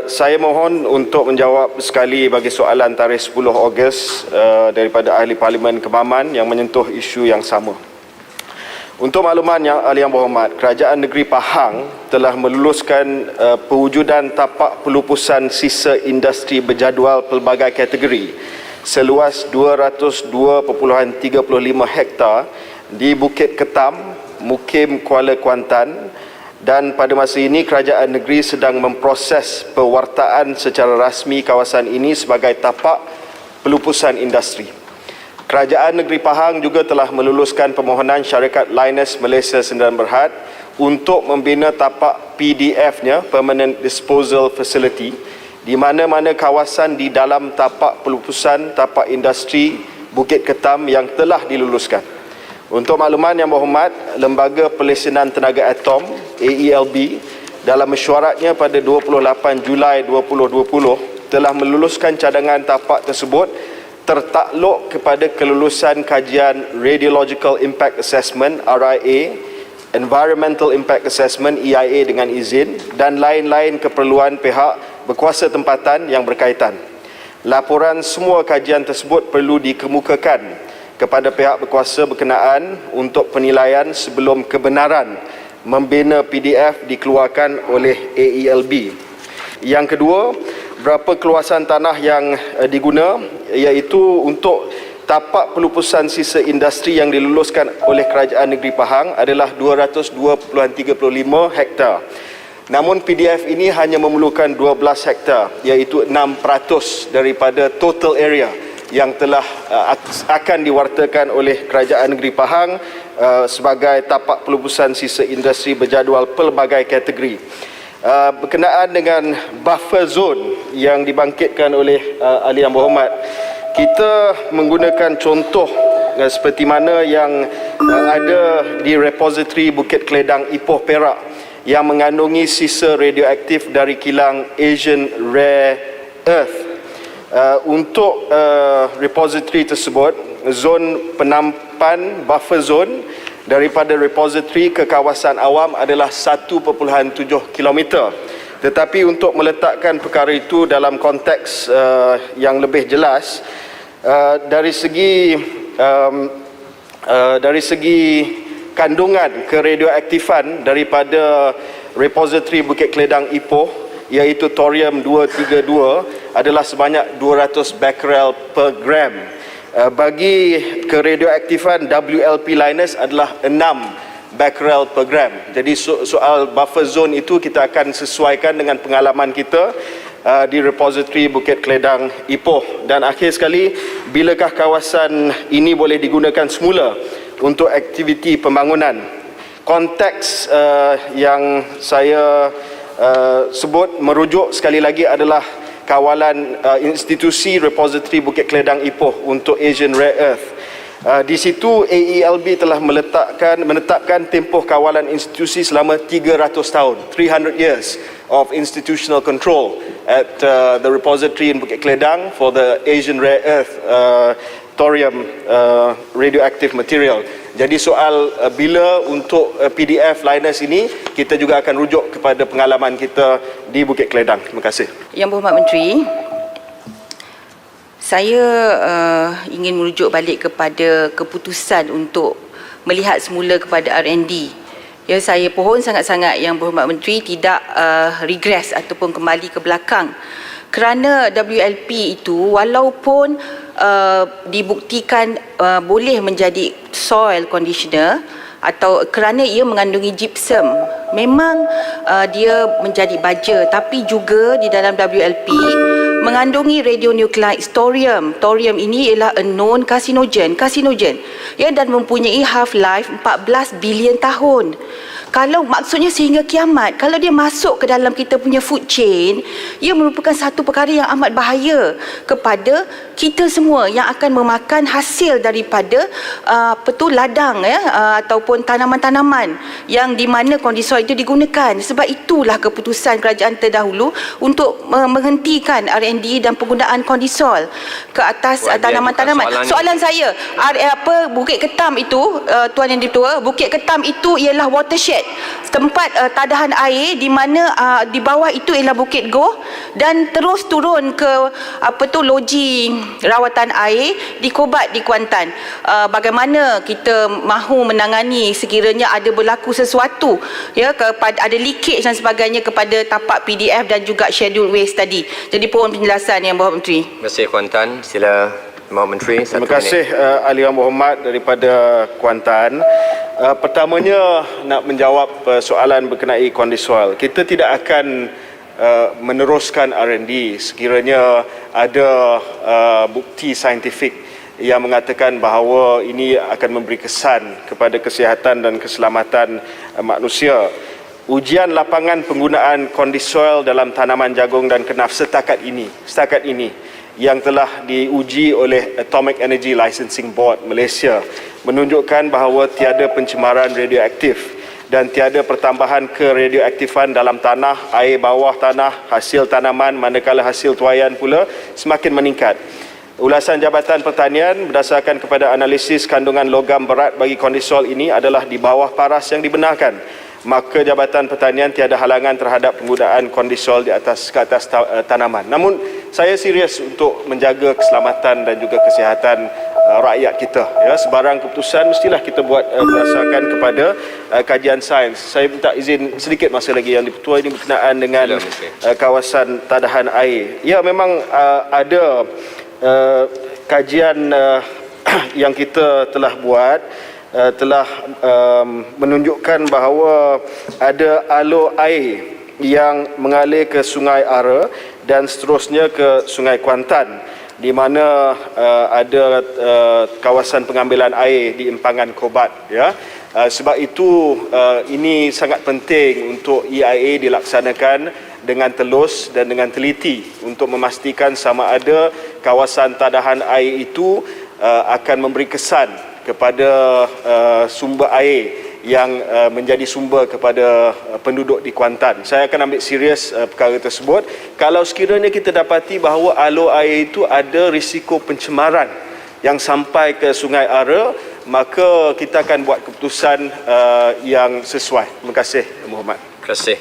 Saya mohon untuk menjawab sekali bagi soalan tarikh 10 Ogos daripada Ahli Parlimen Kemaman yang menyentuh isu yang sama. Untuk makluman yang berhormat, Kerajaan Negeri Pahang telah meluluskan pewujudan tapak pelupusan sisa industri berjadual pelbagai kategori seluas 202.35 hektar di Bukit Ketam, Mukim, Kuala Kuantan, dan pada masa ini kerajaan negeri sedang memproses pewartaan secara rasmi kawasan ini sebagai tapak pelupusan industri. Kerajaan Negeri Pahang juga telah meluluskan permohonan syarikat Lynas Malaysia Sdn Bhd untuk membina tapak PDF-nya, Permanent Disposal Facility, di mana-mana kawasan di dalam tapak pelupusan tapak industri Bukit Ketam yang telah diluluskan. Untuk makluman yang berhormat, Lembaga Pelesenan Tenaga Atom AELB dalam mesyuaratnya pada 28 Julai 2020 telah meluluskan cadangan tapak tersebut tertakluk kepada kelulusan kajian Radiological Impact Assessment RIA, Environmental Impact Assessment EIA dengan izin, dan lain-lain keperluan pihak berkuasa tempatan yang berkaitan. Laporan semua kajian tersebut perlu dikemukakan kepada pihak berkuasa berkenaan untuk penilaian sebelum kebenaran membina PDF dikeluarkan oleh AELB. Yang kedua, berapa keluasan tanah yang diguna, iaitu untuk tapak pelupusan sisa industri yang diluluskan oleh Kerajaan Negeri Pahang adalah 202.35 hektar. Namun PDF ini hanya memerlukan 12 hektar, iaitu 6% daripada total area yang telah akan diwartakan oleh Kerajaan Negeri Pahang sebagai tapak pelupusan sisa industri berjadual pelbagai kategori. Berkenaan dengan buffer zone yang dibangkitkan oleh ahli yang berhormat, kita menggunakan contoh seperti mana yang ada di repository Bukit Keledang Ipoh Perak yang mengandungi sisa radioaktif dari kilang Asian Rare Earth. Untuk repository tersebut, zon penampan buffer zone daripada repository ke kawasan awam adalah 1.7 km. Tetapi untuk meletakkan perkara itu dalam konteks yang lebih jelas, dari segi kandungan keradioaktifan daripada repository Bukit Keledang Ipoh, iaitu thorium 232, adalah sebanyak 200 becquerel per gram. Bagi keradioaktifan WLP Lynas adalah 6 becquerel per gram. Jadi soal buffer zone itu kita akan sesuaikan dengan pengalaman kita di repository Bukit Keledang Ipoh. Dan akhir sekali, bilakah kawasan ini boleh digunakan semula untuk aktiviti pembangunan? Konteks yang saya sebut merujuk sekali lagi adalah kawalan institusi repository Bukit Keledang Ipoh untuk Asian Rare Earth. Di situ AELB telah menetapkan tempoh kawalan institusi selama 300 tahun, 300 years of institutional control at the repository in Bukit Keledang for the Asian Rare Earth thorium radioactive material. Jadi soal bila untuk PDF Lynas ini, kita juga akan rujuk kepada pengalaman kita di Bukit Keledang. Terima kasih. Yang Berhormat Menteri, saya ingin merujuk balik kepada keputusan untuk melihat semula kepada R&D. Ya, saya pohon sangat-sangat Yang Berhormat Menteri tidak regress ataupun kembali ke belakang. Kerana WLP itu walaupun dibuktikan boleh menjadi soil conditioner atau kerana ia mengandungi gypsum, memang dia menjadi baja, tapi juga di dalam WLP mengandungi radionuclide thorium. Thorium ini ialah a known carcinogen ya, dan mempunyai half life 14 bilion tahun. Kalau maksudnya sehingga kiamat, kalau dia masuk ke dalam kita punya food chain, ia merupakan satu perkara yang amat bahaya kepada kita semua yang akan memakan hasil daripada ladang ya, ataupun tanaman-tanaman yang di mana kondisi itu digunakan. Sebab itulah keputusan kerajaan terdahulu untuk menghentikan R&D R&D dan penggunaan kondisol ke atas tanaman-tanaman. Soalan saya, Bukit Ketam itu, Tuan Yang Ditua, Bukit Ketam itu ialah watershed, tempat tadahan air di mana di bawah itu ialah Bukit Goh dan terus turun ke loji rawatan air di Kobat di Kuantan. Bagaimana kita mahu menangani sekiranya ada berlaku sesuatu ya kepada ada leakage dan sebagainya kepada tapak PDF dan juga schedule waste tadi. Jadi pohon penjelasan Yang Berhormat Menteri. Terima kasih Kuantan. Sila Mohon Menteri. Terima kasih Ahli Yang Berhormat daripada Kuantan. Pertamanya nak menjawab soalan berkenai kondisual. Kita tidak akan meneruskan R&D sekiranya ada bukti saintifik yang mengatakan bahawa ini akan memberi kesan kepada kesihatan dan keselamatan manusia. Ujian lapangan penggunaan kondisol dalam tanaman jagung dan kenaf setakat ini yang telah diuji oleh Atomic Energy Licensing Board Malaysia menunjukkan bahawa tiada pencemaran radioaktif dan tiada pertambahan keradioaktifan dalam tanah, air bawah tanah, hasil tanaman, manakala hasil tuaian pula semakin meningkat. Ulasan Jabatan Pertanian berdasarkan kepada analisis kandungan logam berat bagi kondisol ini adalah di bawah paras yang dibenarkan. Maka Jabatan Pertanian tiada halangan terhadap penggunaan kondisol ke atas tanaman. Namun saya serius untuk menjaga keselamatan dan juga kesihatan rakyat kita. Ya, sebarang keputusan mestilah kita buat berdasarkan kepada kajian sains. Saya minta izin sedikit masa lagi Yang Dipertua ini berkenaan dengan kawasan tadahan air. Ya, memang ada kajian yang kita telah buat telah menunjukkan bahawa ada alur air yang mengalir ke Sungai Ara dan seterusnya ke Sungai Kuantan di mana ada kawasan pengambilan air di empangan Kobat ya. Sebab itu ini sangat penting untuk EIA dilaksanakan dengan telus dan dengan teliti untuk memastikan sama ada kawasan tadahan air itu akan memberi kesan kepada sumber air yang menjadi sumber kepada penduduk di Kuantan. Saya akan ambil serius perkara tersebut. Kalau sekiranya kita dapati bahawa alur air itu ada risiko pencemaran yang sampai ke Sungai Ara, maka kita akan buat keputusan yang sesuai. Terima kasih, Yang Berhormat. Terima kasih.